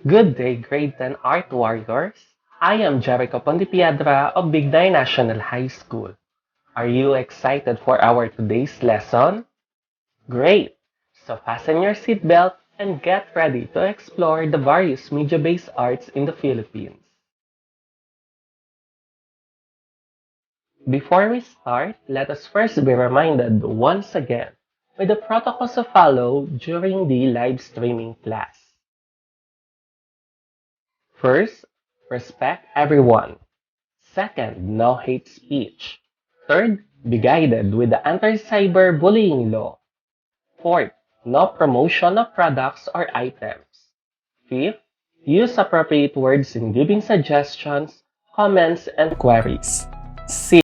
Good day, grade 10 art warriors. I am Jericho Pontipiedra of Bigday National High School. Are you excited for our today's lesson? Great! So fasten your seatbelt and get ready to explore the various media-based arts in the Philippines. Before we start, let us first be reminded once again with the protocols to follow during the live streaming class. First, respect everyone. Second, no hate speech. Third, be guided with the anti-cyberbullying law. Fourth, no promotion of products or items. Fifth, use appropriate words in giving suggestions, comments, and queries. Sixth,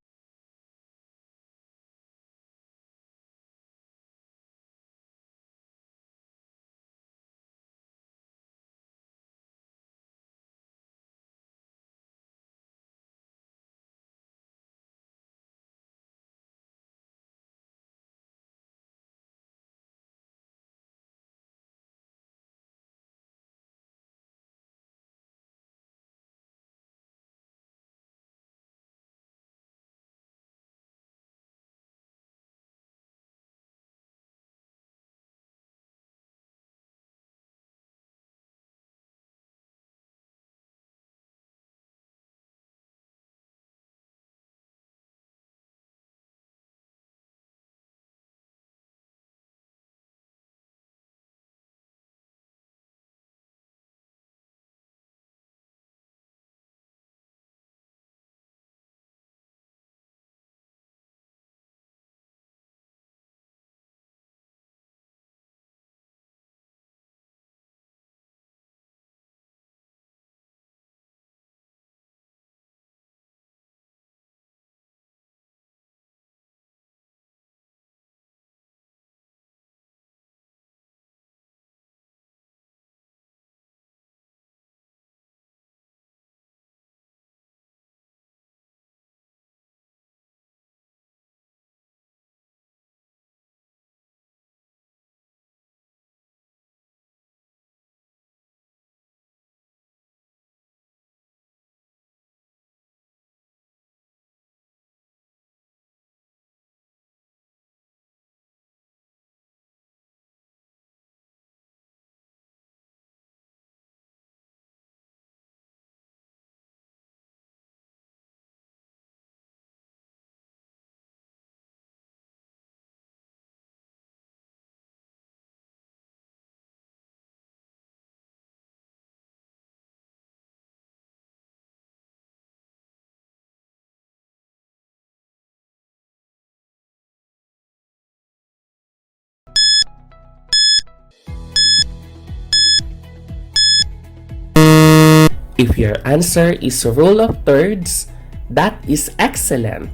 if your answer is rule of thirds, that is excellent.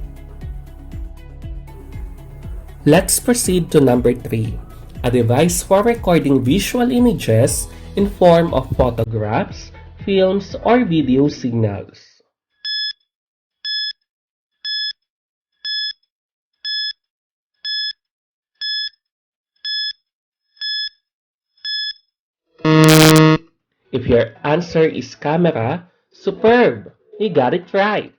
Let's proceed to number 3, a device for recording visual images in form of photographs, films, or video signals. If your answer is camera, superb! You got it right.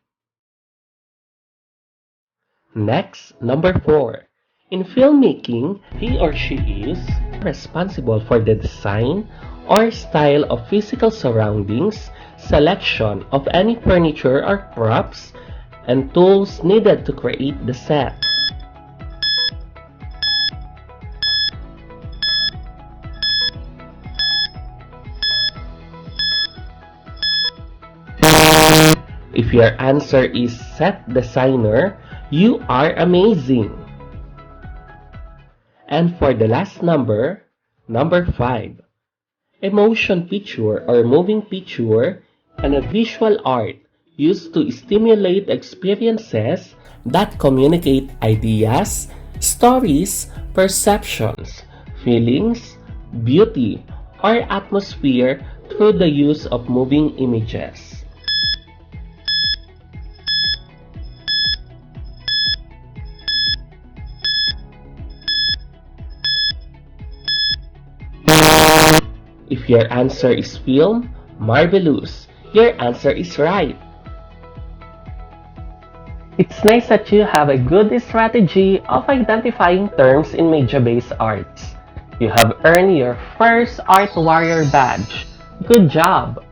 Next, number 4. In filmmaking, he or she is responsible for the design or style of physical surroundings, selection of any furniture or props, and tools needed to create the set. If your answer is set designer, you are amazing. And for the last number, number 5, emotion picture or moving picture and a visual art used to stimulate experiences that communicate ideas, stories, perceptions, feelings, beauty, or atmosphere through the use of moving images. If your answer is film, Marvelous! Your answer is right. It's nice that you have a good strategy of identifying terms in media-based arts. You have earned your first Art Warrior badge. Good job!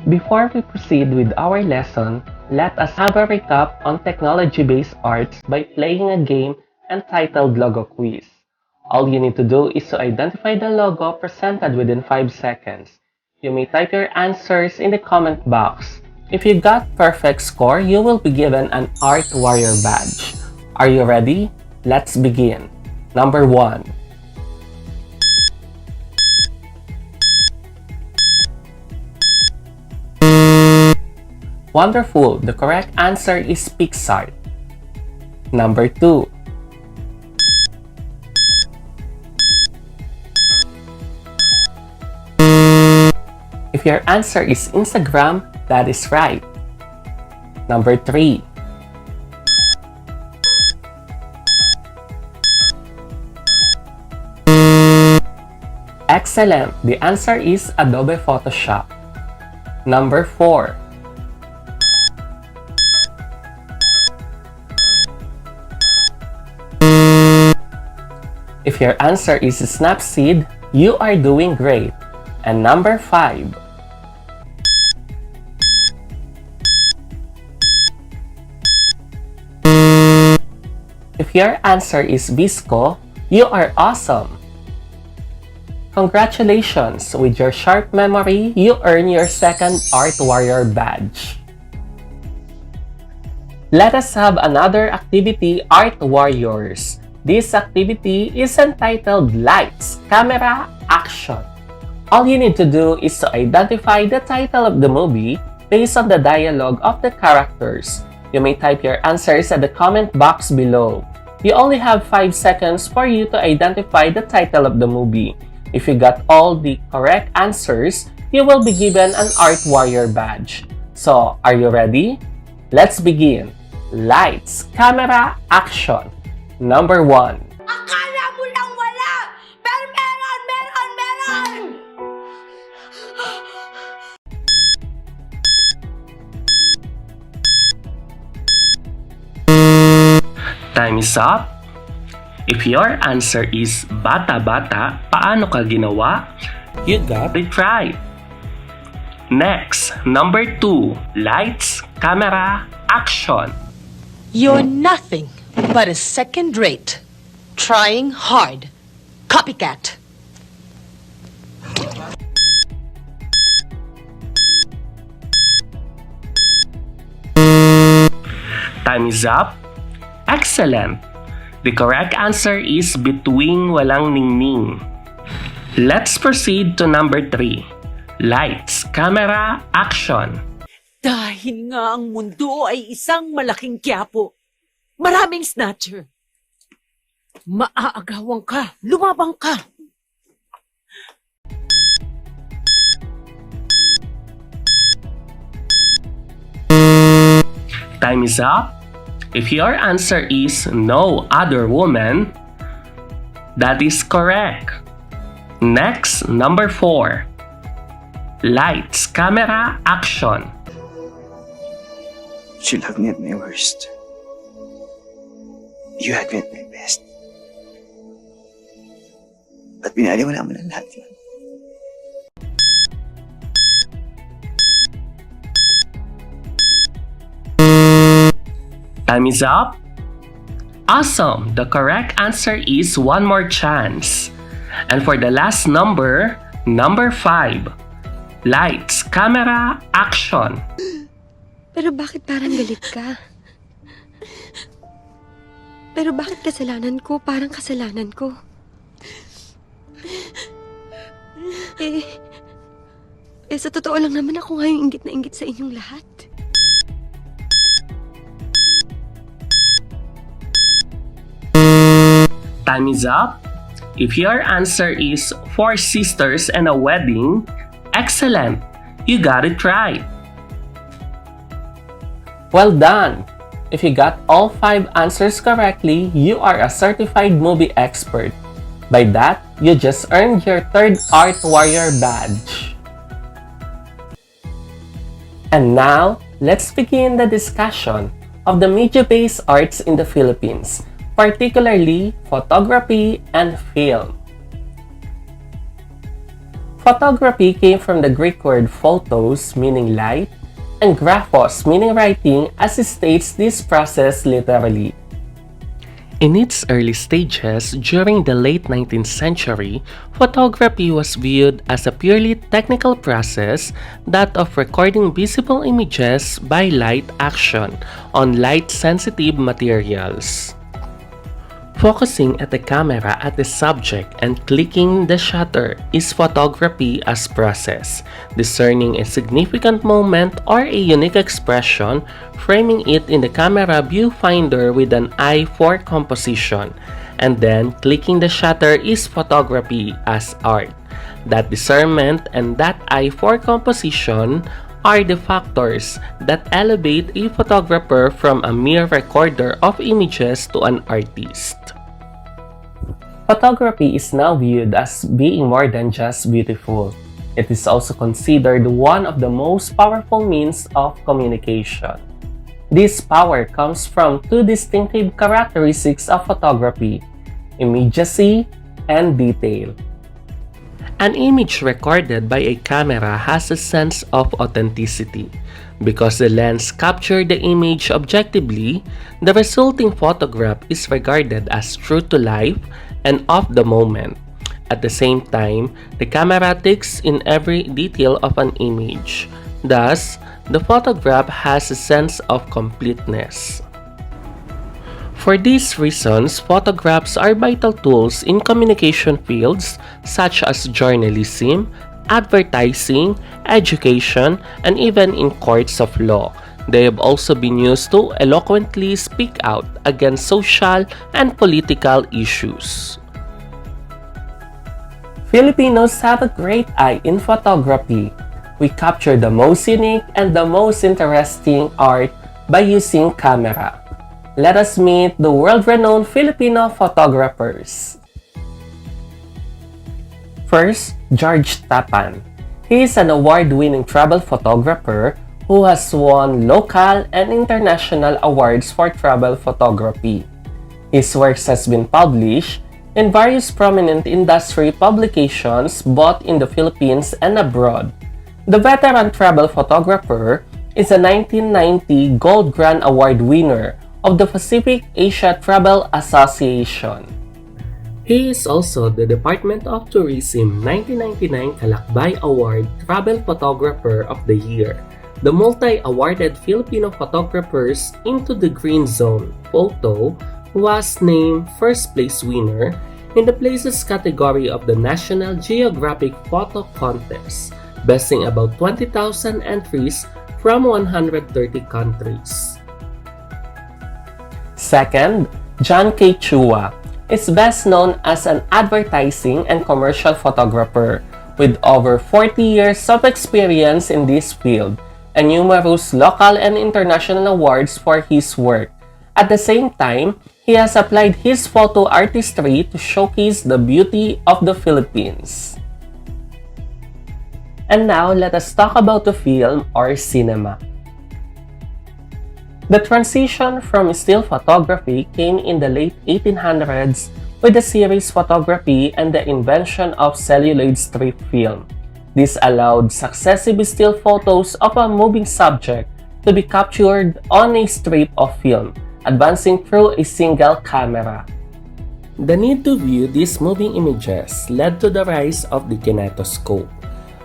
Before we proceed with our lesson, let us have a recap on technology-based arts by playing a game entitled Logo Quiz. All you need to do is to identify the logo presented within 5 seconds. You may type your answers in the comment box. If you got perfect score, you will be given an Art Warrior badge. Are you ready? Let's begin. Number 1. Wonderful! The correct answer is Pixar. Number 2. If your answer is Instagram, that is right. Number 3. Excellent! The answer is Adobe Photoshop. Number 4. If your answer is Snapseed, you are doing great. And number 5. If your answer is Visco, you are awesome. Congratulations! With your sharp memory, you earn your second Art Warrior badge. Let us have another activity, Art Warriors. This activity is entitled Lights, Camera, Action. All you need to do is to identify the title of the movie based on the dialogue of the characters. You may type your answers at the comment box below. You only have 5 seconds for you to identify the title of the movie. If you got all the correct answers, you will be given an Art Warrior badge. So, are you ready? Let's begin. Lights, Camera, Action. Number 1. Akala mo lang wala! Pero meron! Time is up. If your answer is bata-bata, paano ka ginawa? You got it right. Next, number 2. Lights, Camera, Action. You're nothing but a second rate. Trying hard. Copycat. Time is up. Excellent! The correct answer is Between Walang Ningning. Let's proceed to number 3. Lights, Camera, Action. Dahil nga ang mundo ay isang malaking quiapo. Maraming snatcher. Maaagawan ka, lumabang ka. Time is up. If your answer is No Other Woman, that is correct. Next, number 4. Lights, Camera, Action. You loved me at my worst. You had me at my best. Ba't binaliwala mo ng lahat yun? Time is up. Awesome! The correct answer is One More Chance. And for the last number, number 5. Lights, Camera, Action. Pero bakit parang galit ka? Pero bakit kasalanan ko parang kasalanan ko? Sa totoo lang naman ako nga yung inggit na inggit sa inyong lahat. Time is up. If your answer is 4 sisters and a wedding, excellent! You got it right. Well done! If you got all 5 answers correctly, you are a certified movie expert. By that, you just earned your third Art Warrior badge. And now, let's begin the discussion of the media-based arts in the Philippines, particularly photography and film. Photography came from the Greek word photos, meaning light, and graphos, meaning writing, as it states this process literally. In its early stages, during the late 19th century, photography was viewed as a purely technical process, that of recording visible images by light action on light-sensitive materials. Focusing at the camera at the subject and clicking the shutter is photography as process, discerning a significant moment or a unique expression, framing it in the camera viewfinder with an eye for composition, and then clicking the shutter is photography as art. That discernment and that eye for composition are the factors that elevate a photographer from a mere recorder of images to an artist. Photography is now viewed as being more than just beautiful. It is also considered one of the most powerful means of communication. This power comes from two distinctive characteristics of photography: immediacy and detail. An image recorded by a camera has a sense of authenticity. Because the lens captured the image objectively, the resulting photograph is regarded as true to life and of the moment. At the same time, the camera takes in every detail of an image. Thus, the photograph has a sense of completeness. For these reasons, photographs are vital tools in communication fields such as journalism, advertising, education, and even in courts of law. They have also been used to eloquently speak out against social and political issues. Filipinos have a great eye in photography. We capture the most unique and the most interesting art by using camera. Let us meet the world-renowned Filipino photographers. First, George Tapan. He is an award-winning travel photographer who has won local and international awards for travel photography. His works has been published in various prominent industry publications both in the Philippines and abroad. The veteran travel photographer is a 1990 Gold Grand Award winner of the Pacific Asia Travel Association. He is also the Department of Tourism 1999 Kalakbay Award Travel Photographer of the Year, the multi-awarded Filipino photographers into the Green Zone photo was named first place winner in the places category of the National Geographic Photo Contest, besting about 20,000 entries from 130 countries. Second, John K. Chua is best known as an advertising and commercial photographer with over 40 years of experience in this field and numerous local and international awards for his work. At the same time, he has applied his photo artistry to showcase the beauty of the Philippines. And now, let us talk about the film or cinema. The transition from still photography came in the late 1800s with the series photography and the invention of celluloid strip film. This allowed successive still photos of a moving subject to be captured on a strip of film, advancing through a single camera. The need to view these moving images led to the rise of the kinetoscope,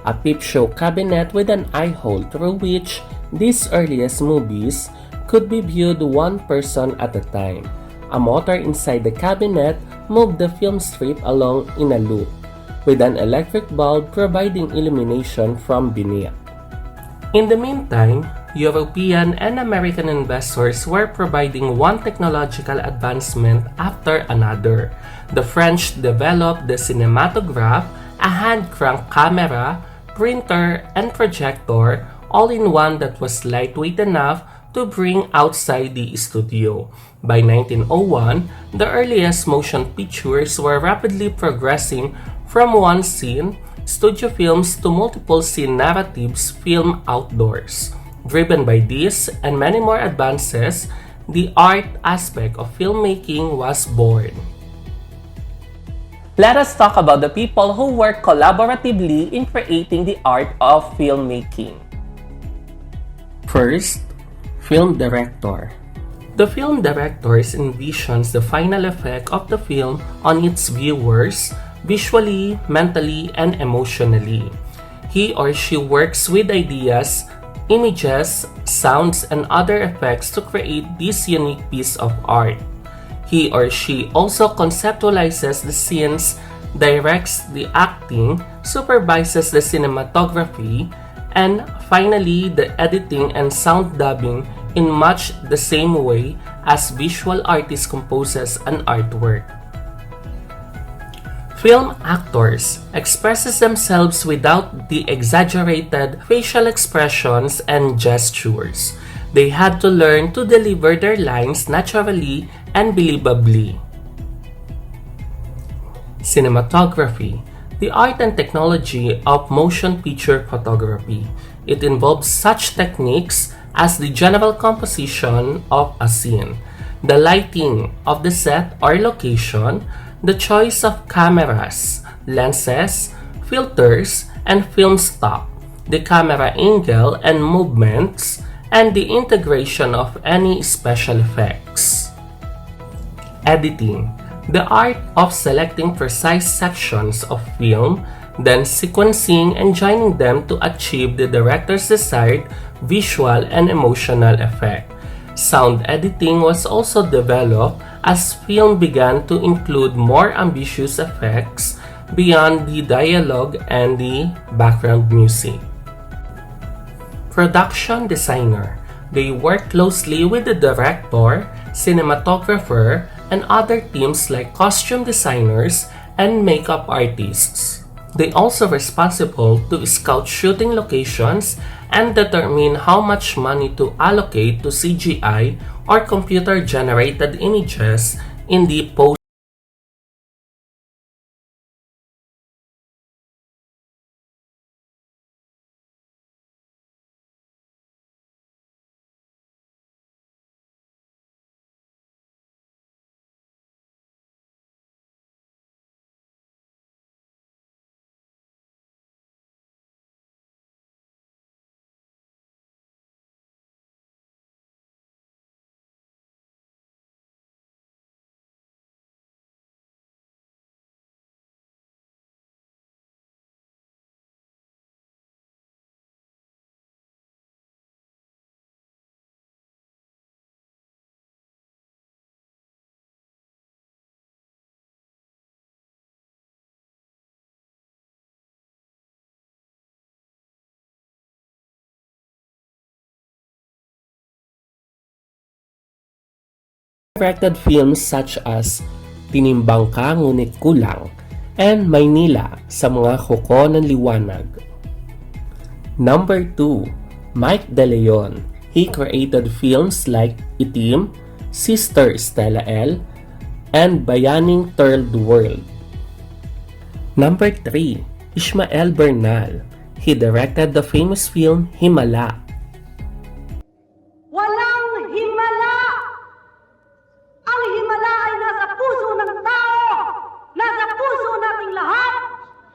a peep show cabinet with an eye hole through which these earliest movies could be viewed one person at a time. A motor inside the cabinet moved the film strip along in a loop, with an electric bulb providing illumination from beneath. In the meantime, European and American investors were providing one technological advancement after another. The French developed the cinematograph, a hand-crank camera, printer, and projector, all in one that was lightweight enough to bring outside the studio. By 1901, the earliest motion pictures were rapidly progressing from one scene studio films to multiple scene narratives filmed outdoors. Driven by this and many more advances, the art aspect of filmmaking was born. Let us talk about the people who work collaboratively in creating the art of filmmaking. First, film director. The film director envisions the final effect of the film on its viewers, visually, mentally, and emotionally. He or she works with ideas, images, sounds, and other effects to create this unique piece of art. He or she also conceptualizes the scenes, directs the acting, supervises the cinematography, and finally the editing and sound dubbing in much the same way as visual artist composes an artwork. Film actors expresses themselves without the exaggerated facial expressions and gestures. They had to learn to deliver their lines naturally and believably. Cinematography, the art and technology of motion picture photography. It involves such techniques as the general composition of a scene, the lighting of the set or location, the choice of cameras, lenses, filters, and film stock, the camera angle and movements, and the integration of any special effects. Editing, the art of selecting precise sections of film, then sequencing and joining them to achieve the director's desired visual and emotional effect. Sound editing was also developed as film began to include more ambitious effects beyond the dialogue and the background music. Production designer. They work closely with the director, cinematographer, and other teams like costume designers and makeup artists. They also responsible to scout shooting locations and determine how much money to allocate to CGI or computer-generated images in the post. Directed films such as Tinimbang Ka Ngunit Kulang and Maynila sa Mga Kuko ng Liwanag. Number 2. Mike De Leon. He created films like Itim, Sister Stella L, and Bayaning Third World. Number 3. Ishmael Bernal. He directed the famous film Himala. Walang himala! Ang himala ay nasa puso ng tao! Nasa puso nating lahat!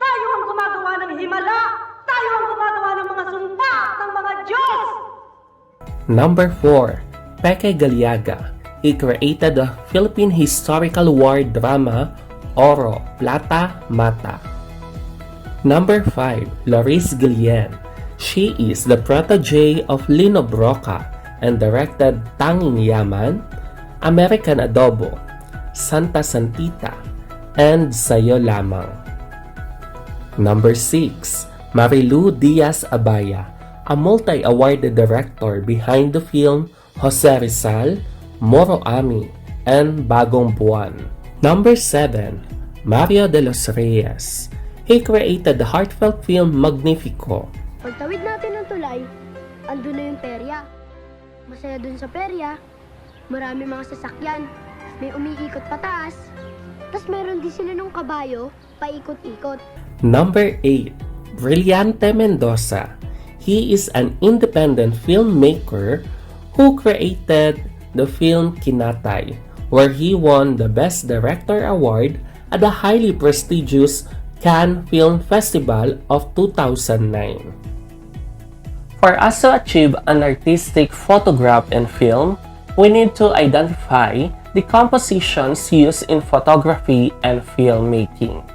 Tayo ang gumagawa ng himala! Tayo ang gumagawa ng mga sumpa ng mga Diyos! Number 4. Peke Galiaga. He created the Philippine historical war drama Oro, Plata, Mata. Number 5. Laurice Guillen. She is the protege of Lino Broca and directed Tanging Yaman, American Adobo, Santa Santita, and Sayo Lamang. Number 6. Marilu Diaz-Abaya, a multi-awarded director behind the film Jose Rizal, Moro Ami, and Bagong Buwan. Number 7. Mario de los Reyes. He created the heartfelt film Magnifico. Pagtawid natin ng tulay, andun na yung perya. Masaya dun sa perya. Marami mga sasakyan. May umiikot pataas. Tapos meron din sila ng kabayo, paikot-ikot. Number 8. Brillante Mendoza. He is an independent filmmaker who created the film Kinatay, where he won the Best Director Award at the highly prestigious Cannes Film Festival of 2009. For us to achieve an artistic photograph and film, we need to identify the compositions used in photography and filmmaking.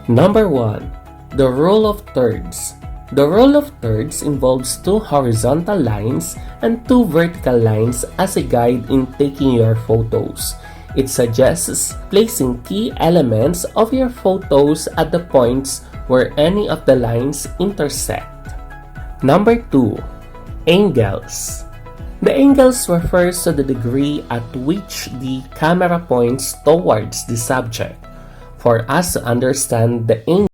Number 1. The rule of thirds. The rule of thirds involves 2 horizontal lines and 2 vertical lines as a guide in taking your photos. It suggests placing key elements of your photos at the points where any of the lines intersect. Number 2. Angles. The angles refers to the degree at which the camera points towards the subject. For us to understand the angle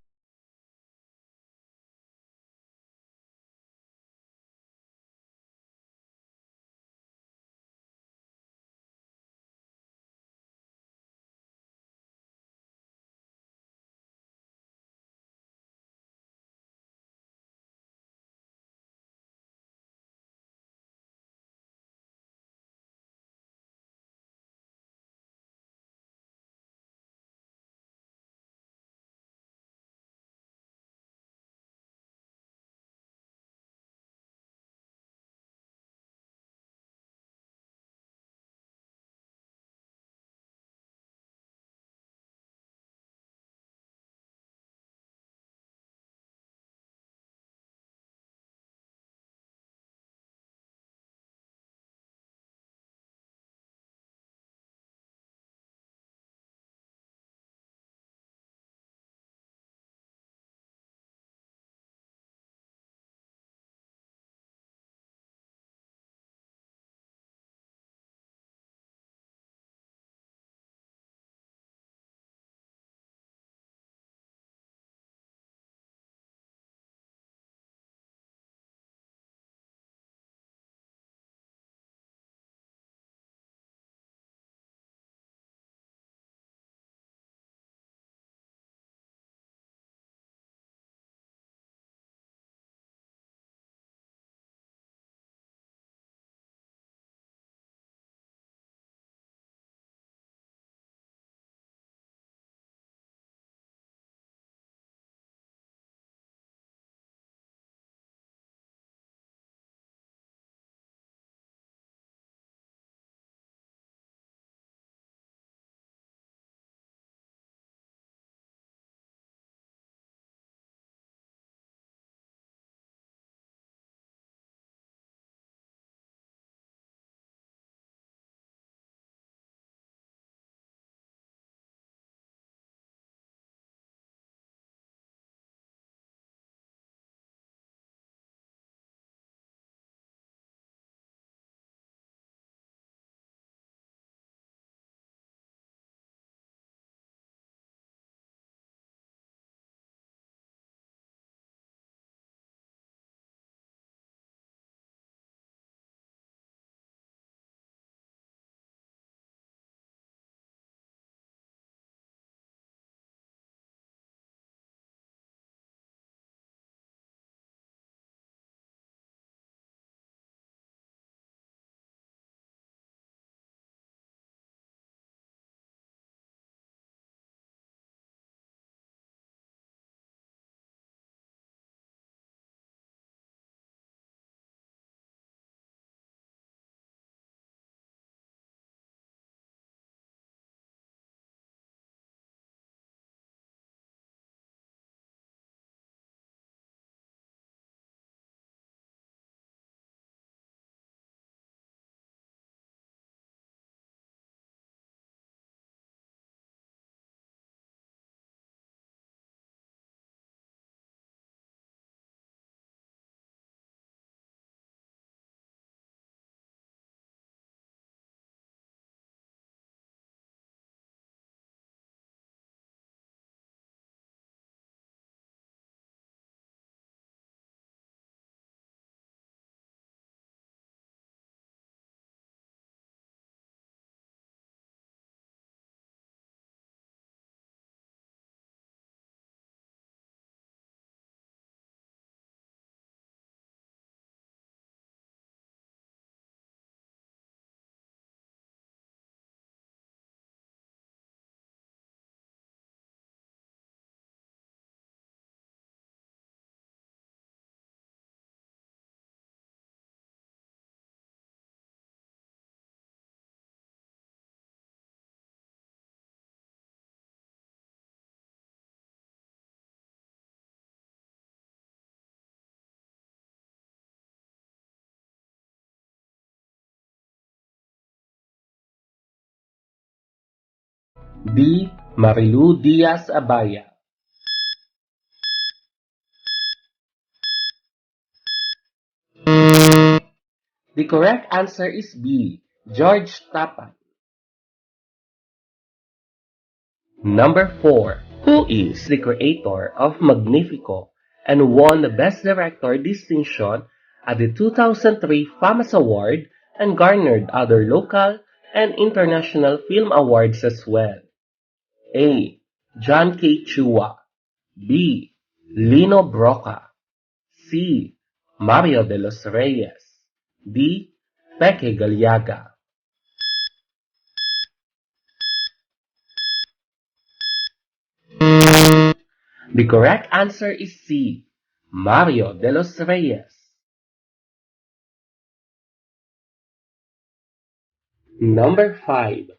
D. Marilu Diaz-Abaya. The correct answer is B. George Tapan. Number 4. Who is the creator of Magnifico and won the Best Director distinction at the 2003 FAMAS Award and garnered other local and international film awards as well? A. John K. Chua. B. Lino Broca. C. Mario de los Reyes. D. Peque Galiaga. The correct answer is C. Mario de los Reyes. Number 5.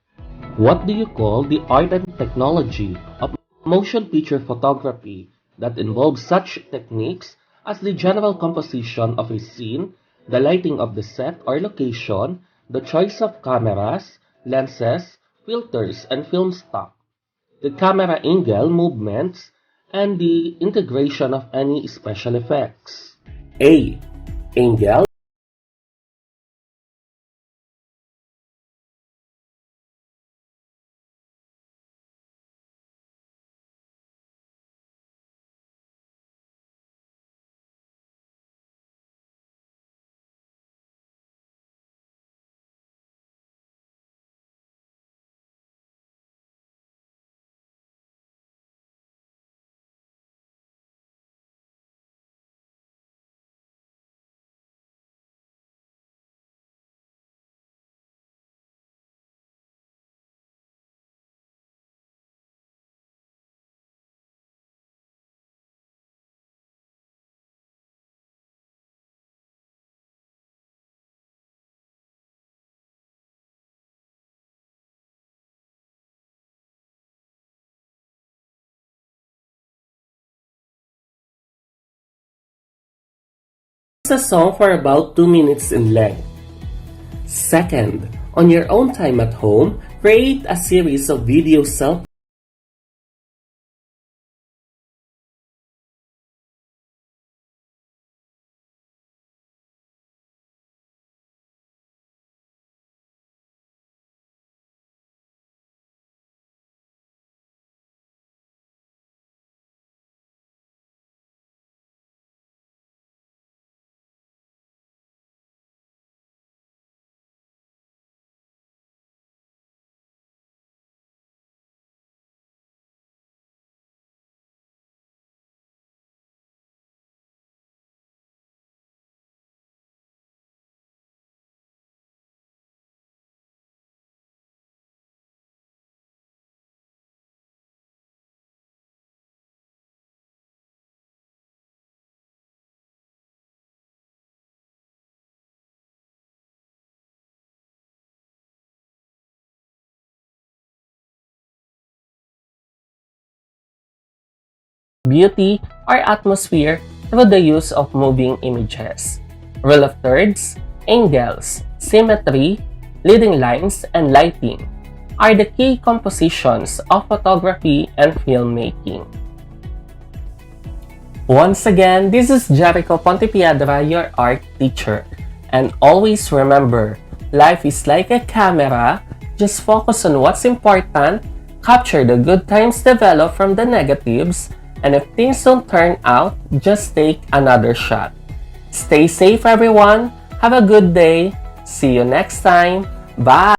What do you call the art and technology of motion picture photography that involves such techniques as the general composition of a scene, the lighting of the set or location, the choice of cameras, lenses, filters, and film stock, the camera angle movements, and the integration of any special effects? A. Angle. It's a song for about 2 minutes in length. Second, on your own time at home, create a series of video self beauty or atmosphere through the use of moving images. Rule of thirds, angles, symmetry, leading lines, and lighting are the key compositions of photography and filmmaking. Once again, this is Jericho Pontepiedra, your art teacher. And always remember, life is like a camera. Just focus on what's important, capture the good times developed from the negatives, and if things don't turn out, just take another shot. Stay safe, everyone. Have a good day. See you next time. Bye!